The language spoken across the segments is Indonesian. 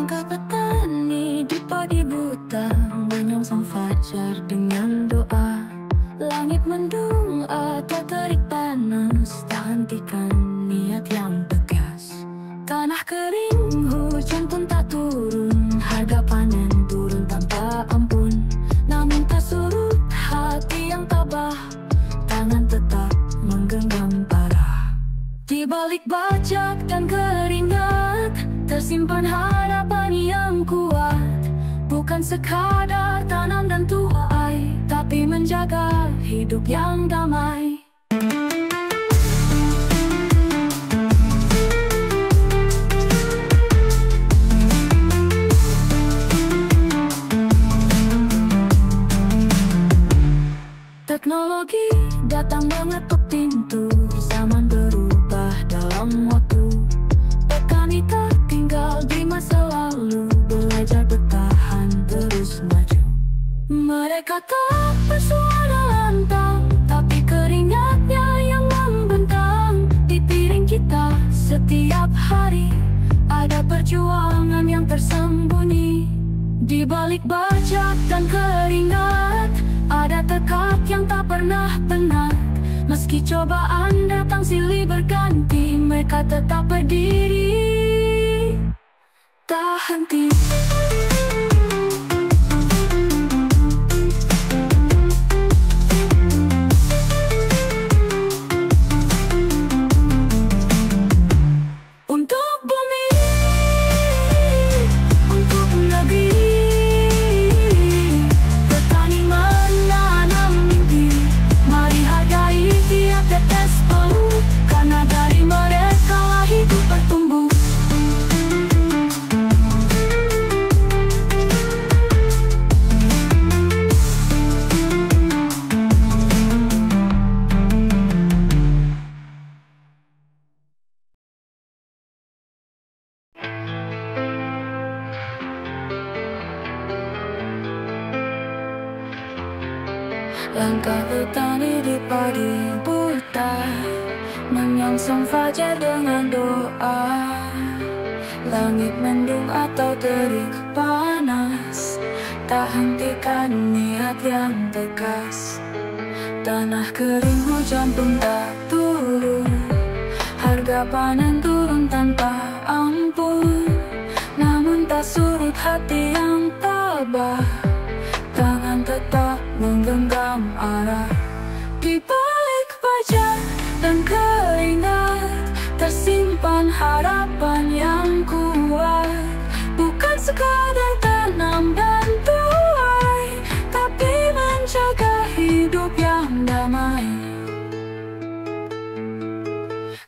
Langkah petani di pagi buta menyongsong fajar dengan doa. Langit mendung atau terik panas, tak hentikan niat yang tegas. Tanah kering, hujan pun tak turun, harga panen turun tanpa ampun. Namun tak surut hati yang tabah, tangan tetap menggenggam parah. Di balik bajak dan keringat tersimpan harapan yang kuat. Bukan sekadar tanam dan tuai, tapi menjaga hidup yang damai. Teknologi datang mengetuk pintu, zaman berubah dalam waktu. Petani tak tinggal di masa lalu, belajar bertahan terus maju. Mereka tak bersuara lantang, tapi keringatnya yang membentang. Di piring kita setiap hari ada perjuangan yang tersembunyi. Di balik bajak dan keringat ada tekad yang tak pernah penat. Meski cobaan datang silih berganti, mereka tetap berdiri, tak henti. Untuk bumi, untuk negeri, petani menanam mimpi. Mari hargai tiap tetes peluh, karena dari mereka lah hidup bertumbuh. Langkah petani di pagi buta menyongsong fajar dengan doa. Langit mendung atau terik panas, tak hentikan niat yang tegas. Tanah kering, hujan pun tak turun, harga panen turun tanpa ampun. Namun tak surut hati yang tabah, tangan tetap menggenggam arah. Di balik bajak dan keringat tersimpan harapan yang kuat. Bukan sekadar tanam dan tuai, tapi menjaga hidup yang damai.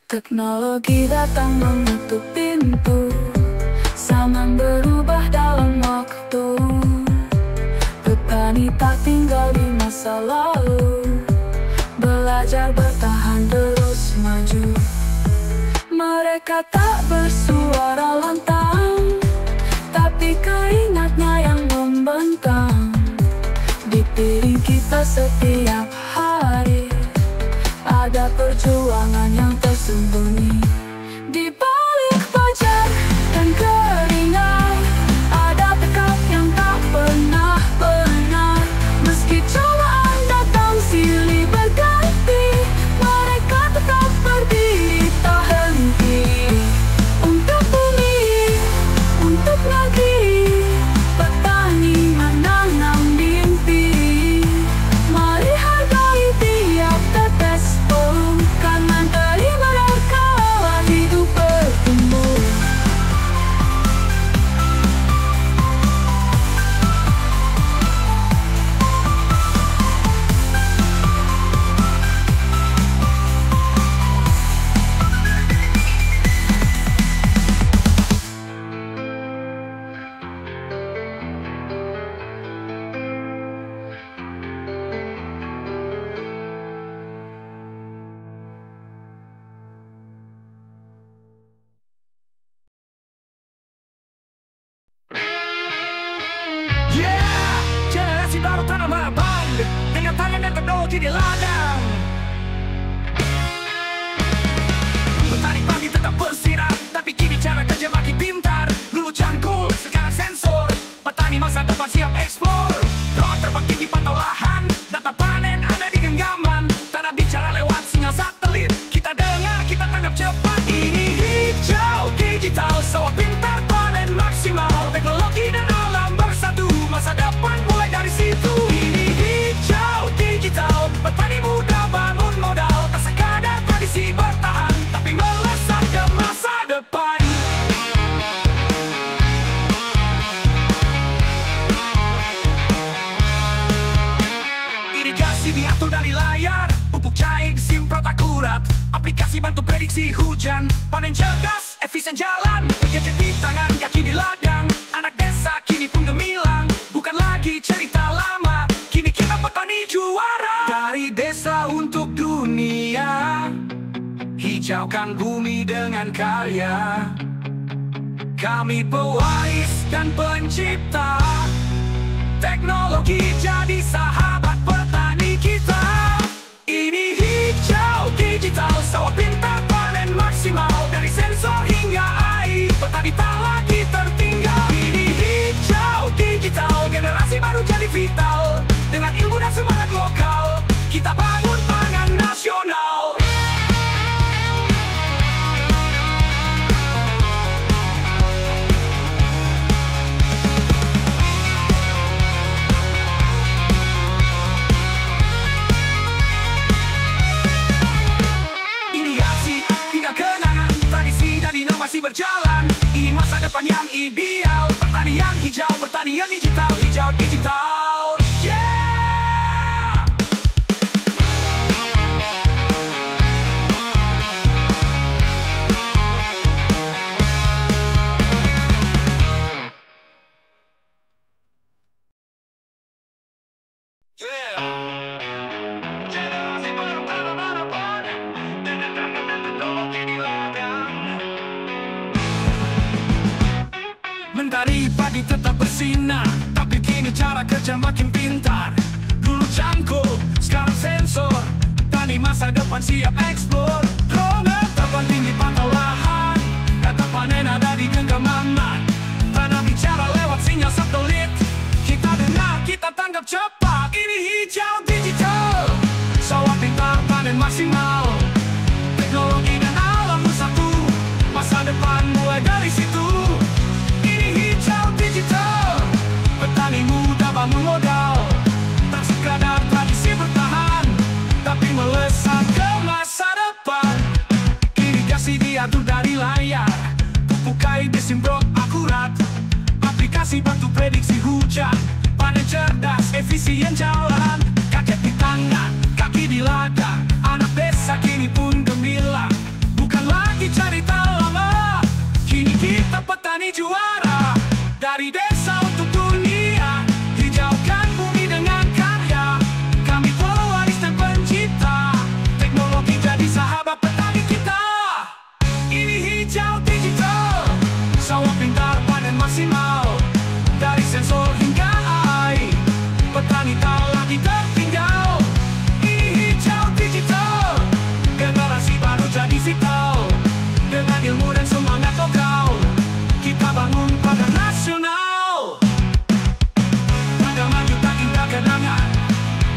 Teknologi datang mengetuk pintu, zaman berubah dalam waktu. Petani tak tinggal di masa lalu, belajar bertahan terus maju. Mereka tak bersuara lantang, tapi keringatnya yang membentang. Di piring kita setiap hari ada perjuangan yang tersembunyi. Di balik bajak dan keringat ada tekad yang tak pernah penat. Meski cobaan datang silih berganti, mereka tetap berdiri tak henti. Untuk bumi, untuk negeri, petani menanam mimpi. Mari hargai tiap tetes peluh, karena dari mereka lah hidup bertumbuh. Yeah, generasi baru tanam abang dengan tangan dan teknologi di ladang. Petani pagi tetap bersinar, tapi kini cara kerja makin pintar. Dulu cangkul, depan siap eksplor. Drone terbang tinggi pantau lahan, data panen ada di genggaman. Tanah bicara lewat sinyal satelit, kita dengar, kita tanggap cepat. Ini hijau digital, sawah pintar panen maksimal. Teknologi dan alam bersatu, masa depan mulai dari situ. Ini hijau digital, petani muda bangun modal. Tak sekadar tradisi bertahan, tapi melesat ke masa depan. Irigasi diatur dari layar, pupuk cair disemprot akurat. Aplikasi bantu prediksi hujan, panen cerdas, efisien jalan. Gadget di tangan, kaki di ladang. Anak desa kini pun gemilang, bukan lagi cerita lama. Kini kita petani juara. Dari desa untuk dunia, hijaukan bumi dengan karya. Kami pewaris dan pencipta, teknologi jadi sahabat petani kita. Ini hijau digital, sawah pintar panen maksimal. Dari sensor hingga AI, petani tak lagi tertinggal. Ini hijau digital, generasi baru jadi vital. Dengan ilmu dan semangat lokal, kita bangun pangan nasional. Masih berjalan, ini masa depan yang ideal. Pertanian hijau, pertanian digital, hijau digital. Yeah! Generasi baru tanam harapan, dengan teknologi di ladang. Mentari pagi tetap bersinar, tapi kini cara kerja makin pintar. Dulu cangkul, sekarang sensor, tani masa depan siap eksplor. Drone terbang tinggi pantau lahan, data panen ada di genggaman. Tanah bicara lewat sinyal satelit, kita dengar, kita tanggap cepat. Ini hijau digital, sawah pintar panen maksimal. Teknologi dan alam bersatu, masa depan mulai dari situ. Petani muda bangun modal, tak sekadar tradisi bertahan, tapi melesat ke masa depan. Irigasi diatur dari layar, pupuk cair disemprot akurat. Aplikasi bantu prediksi hujan, panen cerdas, efisien jalan. Kakek di tangan, kaki di ladang. Anak desa kini pun gemilang, bukan lagi cerita lama. Kini kita petani juara. Dari desa untuk dunia, hijaukan bumi dengan karya. Kami pewaris dan pencipta, teknologi jadi sahabat petani kita. Ini hijau digital, sawah pintar panen maksimal. Dari sensor hingga AI, petani tak lagi tertinggal. Ini hijau digital, generasi baru jadi vital. Dengan ilmu dan semangat lokal, kita bangun pangan nasional. Pada maju tak indah kenangan,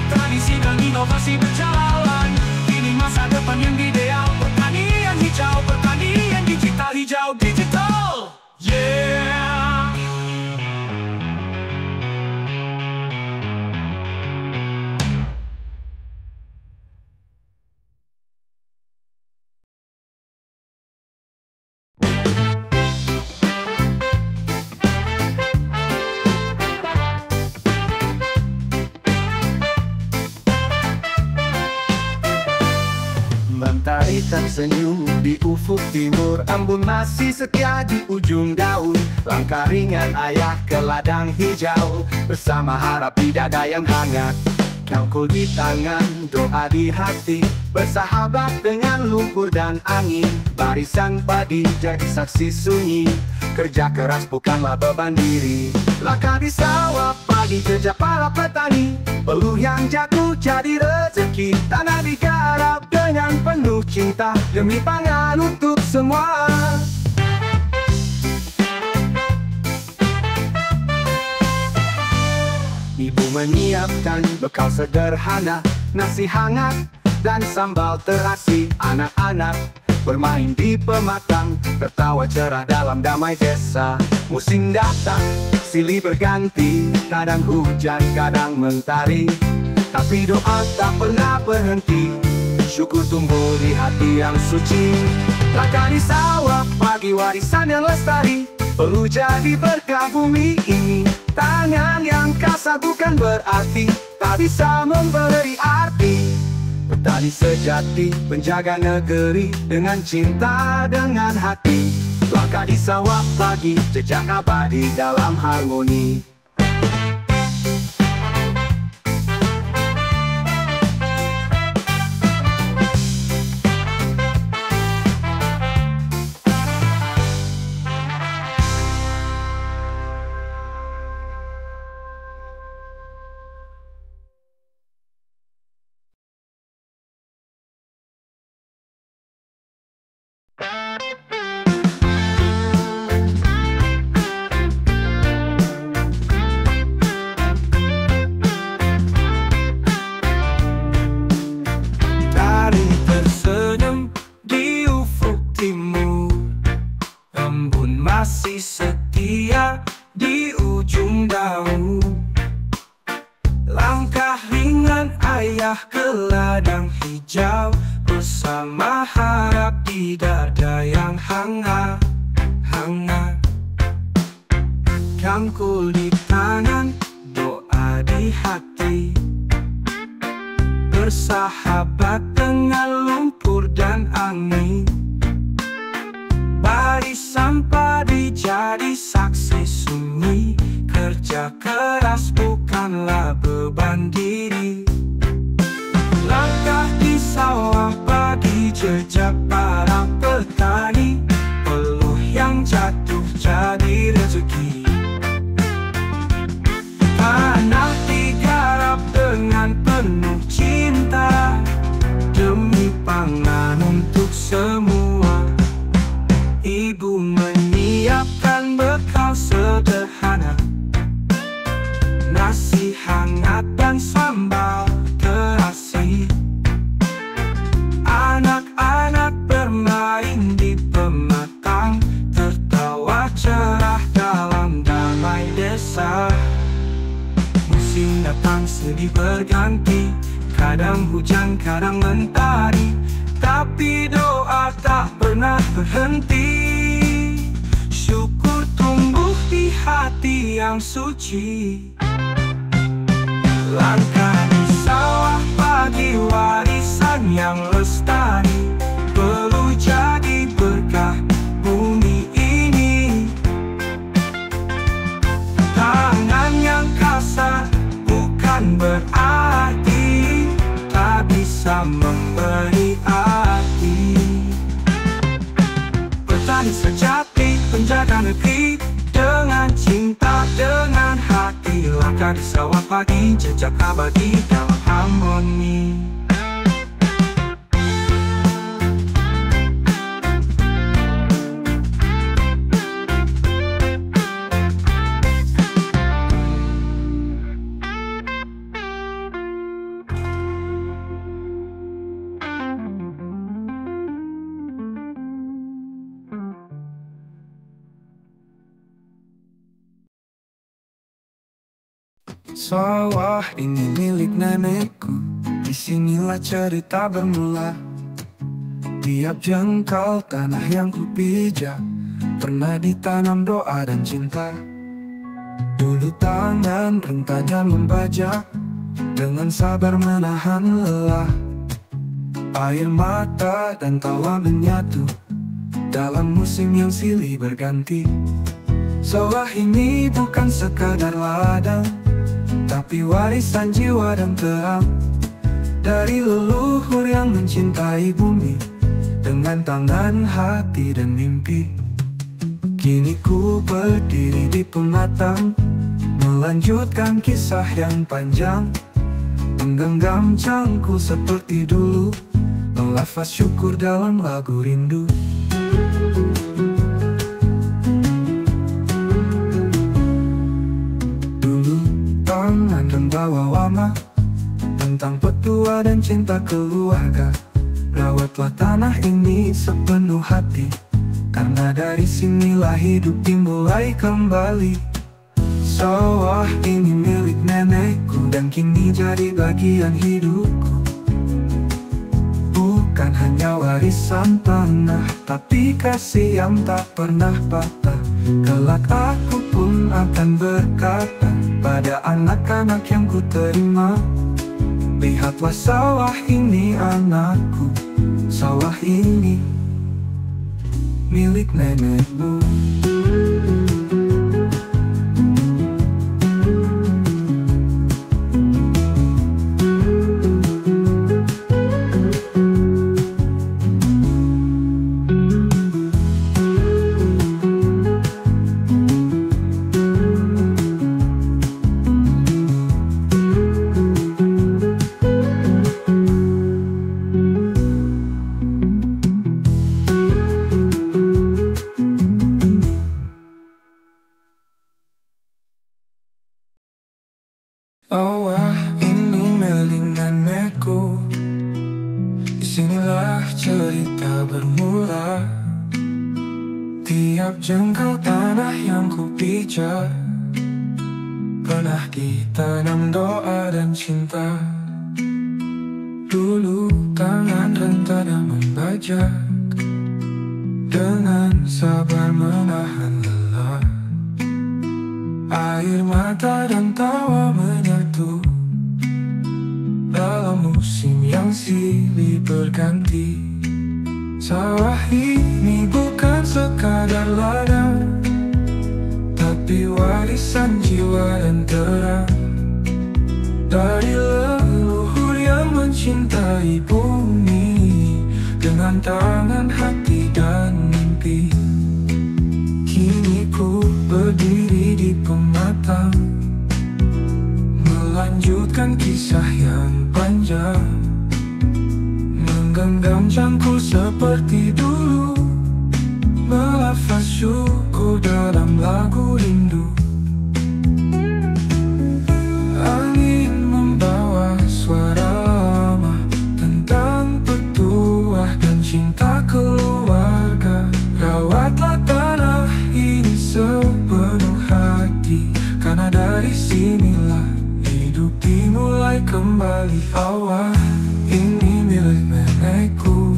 tradisi dan inovasi berjalan. Ini masa depan yang ideal, pertanian hijau, pertanian digital, hijau digital. Yeah! Mentari tersenyum di ufuk timur, embun masih setia di ujung daun. Langkah ringan ayah ke ladang hijau, bersama harap di dada yang hangat. Cangkul di tangan, doa di hati, bersahabat dengan lumpur dan angin. Barisan padi jadi saksi sunyi, kerja keras bukanlah beban diri. Langkah di sawah pagi kerja para petani, peluh yang jatuh jadi rezeki. Tanah digarap dengan penuh cinta, demi pangan untuk semua. menyiapkan bekal sederhana, nasi hangat dan sambal terasi. Anak-anak bermain di pematang, tertawa cerah dalam damai desa. Musim datang, silih berganti, kadang hujan, kadang mentari, tapi doa tak pernah berhenti. Syukur tumbuh di hati yang suci. Langkah di sawah, pagi warisan yang lestari, perlu jadi berkah bumi ini. Tangan yang kasar bukan berarti tak bisa memberi arti. Petani sejati penjaga negeri dengan cinta, dengan hati. Langkah di sawah pagi, jejak abadi dalam harmoni. Masih setia di ujung daun. Langkah ringan ayah ke ladang hijau, bersama harap di dada yang hangat. Cangkul di tangan, doa di hati, bersahabat dengan lumpur dan angin. Barisan padi jadi saksi sunyi, kerja keras bukanlah beban diri. Langkah di sawah pagi, jejak para petani, peluh yang jatuh jadi rezeki. Tanah digarap dengan penuh cinta, demi pangan untuk semua. Ibu menyiapkan bekal sederhana, nasi hangat dan sambal terasi. Anak-anak bermain di pematang, tertawa cerah dalam damai desa. Musim datang silih berganti, kadang hujan, kadang mentari, tapi doa tak pernah berhenti. Syukur tumbuh di hati yang suci. Langkah di sawah pagi, warisan yang lestari, perlu jadi berkah bumi ini. Tangan yang kasar bukan berarti tak bisa memberi arti. Petani sejati penjaga negeri, dengan cinta, dengan hati. Langkah di sawah pagi, jejak abadi dalam harmoni. Sawah ini milik nenekku, disinilah cerita bermula. Tiap jengkal tanah yang kupijak pernah ditanam doa dan cinta. Dulu tangan rentanya membajak, dengan sabar menahan lelah. Air mata dan tawa menyatu dalam musim yang silih berganti. Sawah ini bukan sekadar ladang, tapi warisan jiwa dan terang dari leluhur yang mencintai bumi dengan tangan, hati, dan mimpi. Kini ku berdiri di pematang, melanjutkan kisah yang panjang, menggenggam cangkul seperti dulu, melafaz syukur dalam lagu rindu. Tangan membawa warna tentang petua dan cinta keluarga. Rawatlah tanah ini sepenuh hati, karena dari sinilah hidup dimulai kembali. Sawah ini milik nenekku dan kini jadi bagian hidupku. Bukan hanya warisan tanah, tapi kasih yang tak pernah patah. Kelak aku pun akan berkata pada anak-anak yang ku terima, lihatlah sawah ini anakku, sawah ini milik nenekmu. Sawah ini milik nenekku, disinilah cerita bermula. Tiap jengkal tanah yang ku pijak pernah ditanam doa dan cinta. Dulu tangan rentana membajak, dengan sabar menahan lelah. Air mata dan tawa menyatu dalam musim yang silih berganti. Sawah ini bukan sekadar ladang, tapi warisan jiwa dan terang dari leluhur yang mencintai bumi dengan tangan, hati, dan mimpi. Kini ku berdiri di pematang, melanjutkan kisah yang panjang, menggenggam cangkul seperti dulu, melafaz syukur dalam lagu rindu. Angin membawa suara lama tentang petuah dan cinta keluarga. Rawatlah tanah ini sepenuh hati, karena dari sinilah hidup dimulai kembali. Sawah ini milik nenekku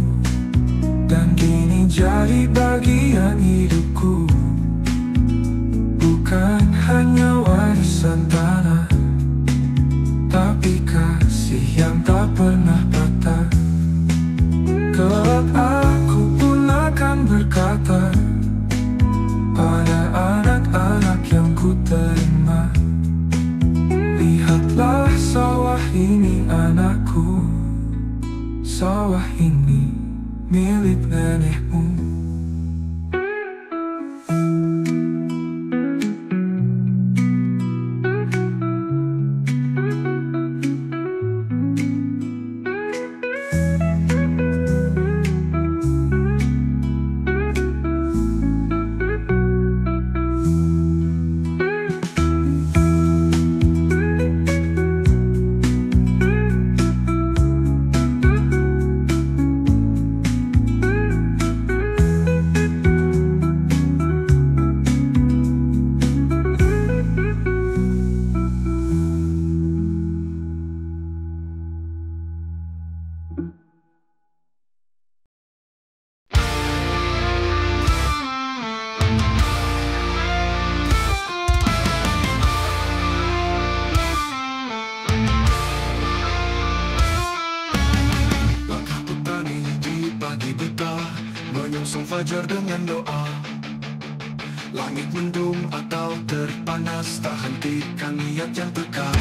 dan kini jadi bagian hidupku. Bukan hanya warisan tanah, tapi kasih yang tak pernah patah. Kelak aku pun akan berkata pada anak-anak yang ku terima, lihatlah sawah ini anakku, sawah ini milik nenekmu. Menyongsong fajar dengan doa, langit mendung atau terpanas, tak hentikan niat yang tegar.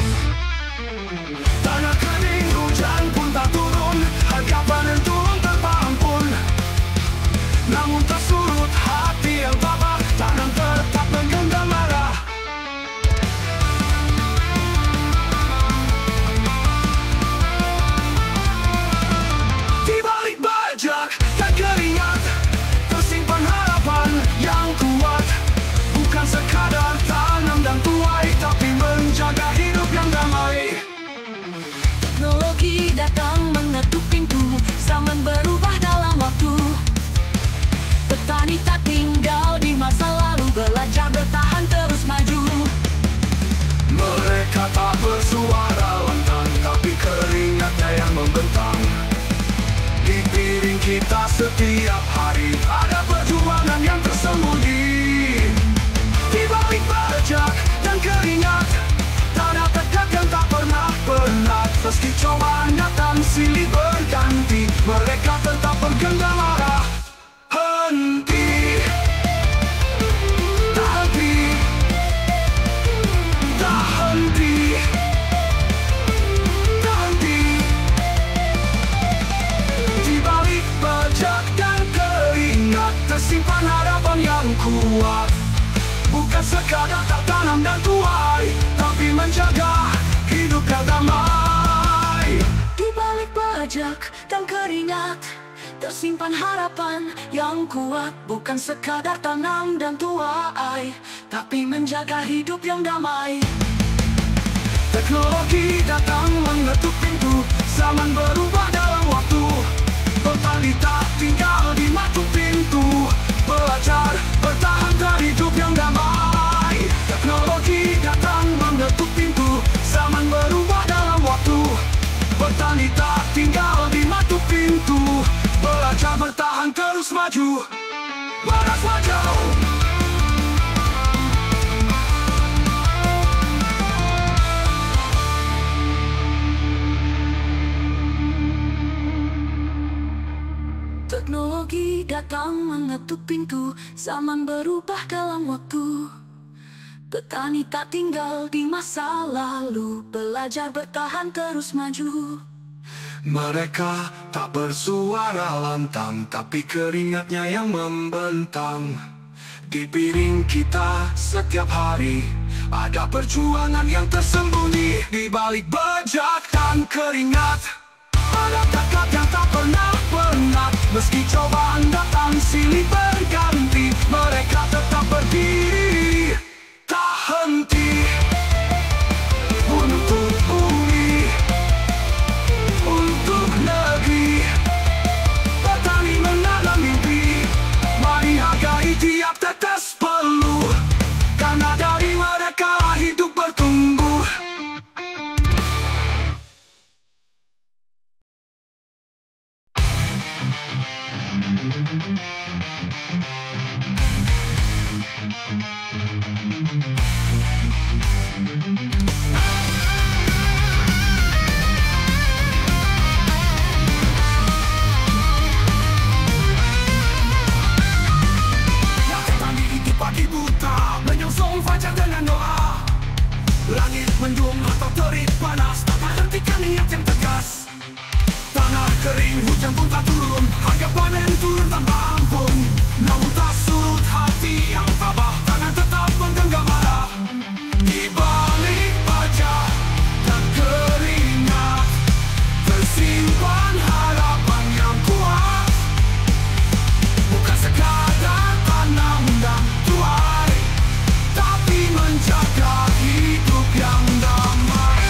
Tanah kering, hujan pun tak turun, harga panen turun tanpa ampun. Namun tak surut hati yang tabah, tanam tetap menggenggam marah. Di balik bajak dan keringat tersimpan harapan yang kuat. Bukan sekadar tanam dan tuai, tapi menjaga hidup yang damai. kita setiap hari. Ada perjuangan yang tersembunyi di balik bajak dan keringat. Tanah tegak yang tak pernah penat. Meski cobaan datang silih berganti, mereka tetap bergenggam arah. Henti, tak henti, tak henti, tak henti. Di balik bajak dan keringat tersimpan harapan yang kuat. Bukan sekadar tak tanam dan tuai, tapi menjaga hidup yang damai. Di balik bajak dan keringat tersimpan harapan yang kuat. Bukan sekadar tanam dan tuai, tapi menjaga hidup yang damai. Teknologi datang mengetuk pintu, zaman berubah dalam waktu. Petani tak tinggal di matu pintu, belajar bertahan dari hidup yang damai. Teknologi datang mengetuk pintu, zaman berubah dalam waktu. Petani tak tinggal di matu pintu, belajar bertahan terus maju. Waras wajau. Teknologi datang mengetuk pintu, zaman berubah dalam waktu. Petani tak tinggal di masa lalu, belajar bertahan terus maju. Mereka tak bersuara lantang, tapi keringatnya yang membentang. Di piring kita setiap hari ada perjuangan yang tersembunyi. Di balik bajak dan keringat ada tekad yang tak pernah penat. Meski cobaan datang silih berganti, mereka tetap berdiri, tak henti. Untuk bumi, untuk negeri, petani menanam mimpi. Mari hargai tiap tetes peluh, karena dari mereka hidup bertumbuh. Pagi buta menyongsong fajar dengan doa. Langit mendung atau terik panas, tak hentikan niat yang tegas. Tanah kering, hujan pun tak turun, harga panen turun tanpa ampun. Namun tak surut hati yang tabah, tangan tetap menggenggam arah. Di balik bajak dan keringat tersimpan harapan yang kuat. Bukan sekadar tanam dan tuai, tapi menjaga hidup yang damai.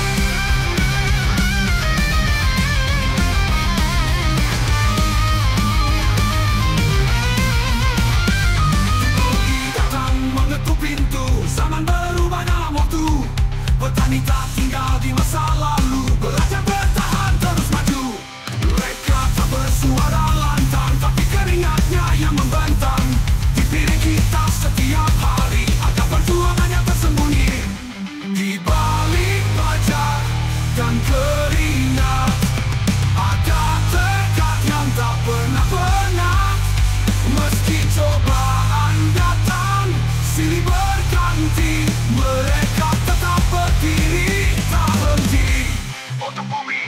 Teknologi datang mengetuk pintu, zaman berubah dalam waktu. Petani tak tinggal di masa lalu, belajar bertahan terus maju. Mereka tak bersuara lantang, tapi keringatnya yang membentang. Di piring kita setiap hari ada perjuangan yang tersembunyi. Di balik bajak dan keringat ada tekad yang tak pernah penat. Meski cobaan datang silih berganti, mereka tetap berdiri, tak henti. Untuk bumi,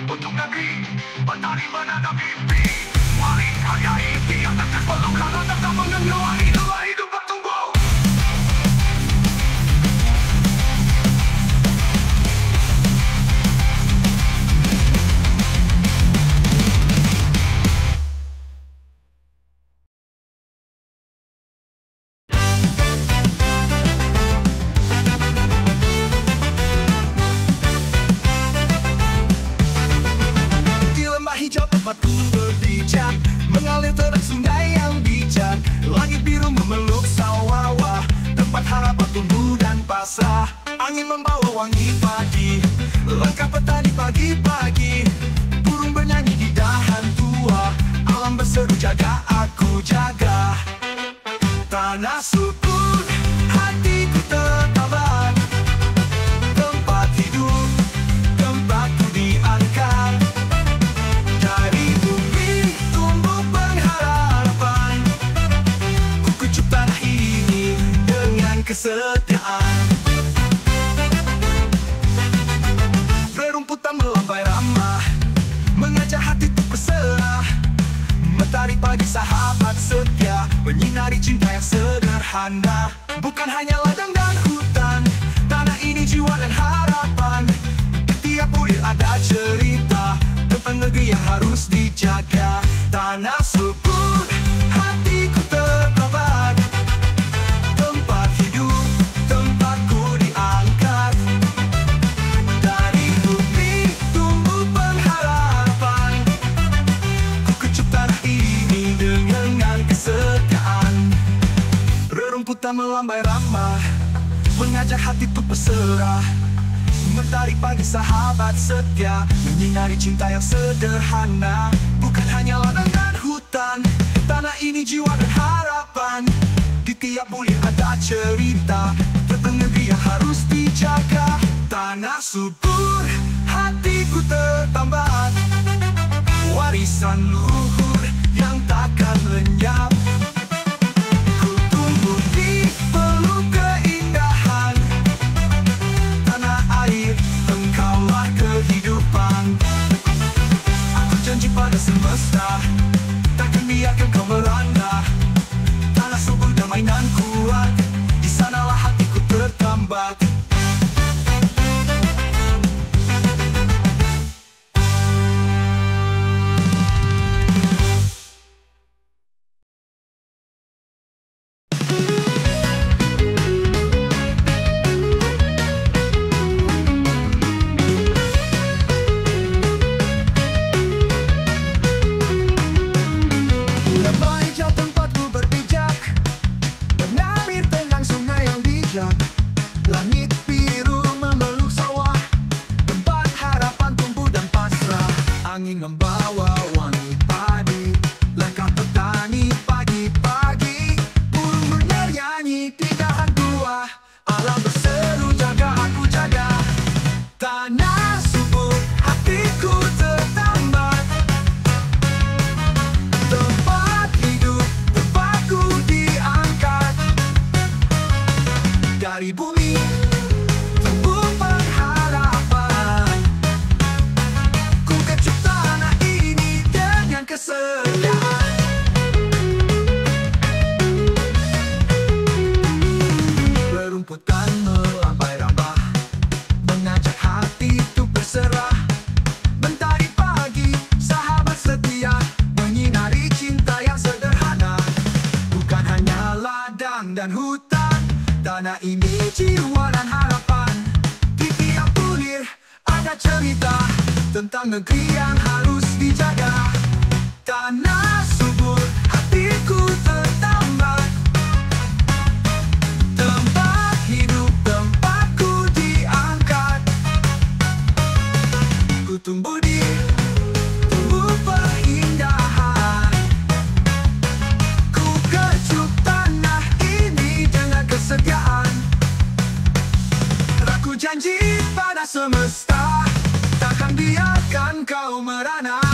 untuk negeri, petani menanam mimpi. Mari hargai tiap tetes peluh, karena tetap mengenal hidup bertumbuh. Di lembah hijau tempatku berpijak, mengalir terang sungai yang bijak. Langit biru memeluk sawah-wah, tempat harapan tumbuh dan basah. Angin membawa wangi padi, langkah petani pagi-pagi. Burung bernyanyi di dahan tua, alam subur, hatiku tertabat. Tempat hidup, tempatku diangkat. Dari bumi tumbuh pengharapan. Ku kecup tanah ini dengan kesetiaan. Rerumputan melambai ramah, mengajak hati untuk berserah. Mentari pagi sahabat setia, menyinari cinta yang sederhana. Bukan hanya ladang dan hutan, tanah ini jiwa dan harapan. Di tiap bulir ada cerita tentang negeri yang harus dijaga. Tanah subur, hatiku tertabat. Tempat hidup, tempatku diangkat. Dari bumi tumbuh pengharapan. Ku kecup tanah ini dengan kesetiaan. Rerumputan melambai ramah, mengajak hati untuk berserah. Mentari pagi sahabat setia, menyinari cinta yang sederhana. Bukan hanya ladang dan hutan, tanah ini jiwa dan harapan. Di tiap bulir ada cerita tentang negeri yang harus dijaga. Tanah subur, hatiku tertambat. Warisan luhur yang takkan lenyap. Ku tumbuh di peluk keindahan. Tanah air, engkaulah kehidupan. Aku janji pada semesta, takkan biarkan kau merana. Tanah subur damai dan kuat, di sanalah hatiku tertambat. Lembah hijau tempatku berpijak, mengalir tenang sungai yang bijak. Langit biru memeluk sawah, tempat harapan tumbuh dan pasrah. Angin membawa wangi padi, langkah petani pagi-pagi. Burung bernyanyi di dahan tua, alam berseru jaga aku jaga. Tanah subur, hatiku tertambat. Tempat hidup, tempatku diangkat. Dari bumi tumbuh pengharapan. Ku kecup tanah ini dengan kesetiaan. Rerumputan melambai rambah, mengajak hati untuk berserah. Mentari pagi, sahabat setia, menyinari cinta yang sederhana. Bukan hanya ladang dan hutan, tanah ini jiwa dan harapan. Di tiap bulir ada cerita tentang negeri yang harus dijaga. Tanah subur, hatiku tertambat. Tempat hidup, tempatku diangkat. Ku tumbuh di tumbuh perindahan. Ku kecup tanah ini dengan kesetiaan. Aku janji pada semesta, takkan biarkan kau merana.